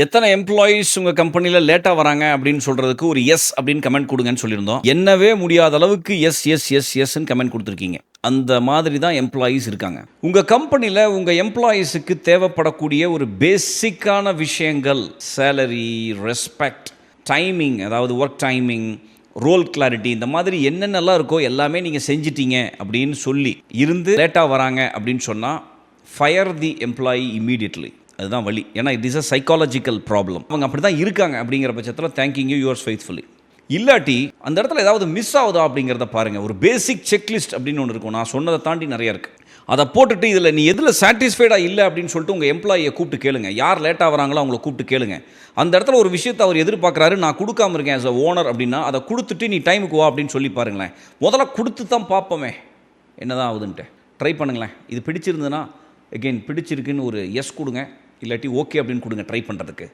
எத்தனை எம்ப்ளாயீஸ் உங்க கம்பெனில லேட்டா வராங்க அப்படின்னு சொல்றதுக்கு ஒரு எஸ் அப்படின்னு கமெண்ட் கொடுங்கன்னு சொல்லியிருந்தோம். எண்ணவே முடியாத அளவுக்கு எஸ் எஸ் எஸ் எஸ்ன்னு கமெண்ட் கொடுத்துருக்கீங்க. அந்த மாதிரி தான் எம்ப்ளாயீஸ் இருக்காங்க. உங்க கம்பெனில உங்க எம்ப்ளாயீஸுக்கு தேவைப்படக்கூடிய ஒரு பேசிக்கான விஷயங்கள், சேலரி, ரெஸ்பெக்ட், டைமிங், அதாவது ஒர்க் டைமிங், ரோல் கிளாரிட்டி, இந்த மாதிரி என்னென்னலாம் இருக்கோ எல்லாமே நீங்கள் செஞ்சிட்டீங்க அப்படின்னு சொல்லி இருந்து லேட்டாக வராங்க அப்படின்னு சொன்னால் ஃபயர் தி எம்ப்ளாயி இமீடியட்லி. அதுதான் வழி. ஏன்னா it is a psychological problem. அவங்க அப்படி தான் இருக்காங்க. அப்படிங்கிற பட்சத்தில் தேங்கிங் யூ யுவர்ஸ் ஃபெய்த்ஃபுல்லி. இல்லாட்டி அந்த இடத்துல ஏதாவது மிஸ் ஆகுதா அப்படிங்கிறத பாருங்கள். ஒரு பேசிக் செக்லிஸ்ட் அப்படின்னு ஒன்று இருக்கும். நான் சொன்னதை தாண்டி நிறைய இருக்குது. அதை போட்டுட்டு இதில் நீ எதில் சாட்டிஸ்ஃபைடாக இல்லை அப்படின்னு சொல்லிட்டு உங்கள் எம்ப்ளாயியை கூப்பிட்டு கேளுங்க. யார் லேட்டாக வராங்களோ அவங்கள கூப்பிட்டு கேளுங்க. அந்த இடத்துல ஒரு விஷயத்தை அவர் எதிர்பார்க்குறாரு, நான் கொடுக்காம இருக்கேன் ஆஸ் அ ஓனர் அப்படின்னா அதை கொடுத்துட்டு நீ டைமுக்கு வா அப்படின்னு சொல்லி பாருங்களேன். முதல்ல கொடுத்து தான் பார்ப்போமே என்ன தான் ஆகுதுன்ட்டு. ட்ரை பண்ணுங்களேன். இது பிடிச்சிருந்ததுன்னா எகெயின் பிடிச்சிருக்குன்னு ஒரு எஸ் கொடுங்க. இல்லாட்டி ஓகே அப்படின்னு கொடுங்க ட்ரை பண்ணுறதுக்கு.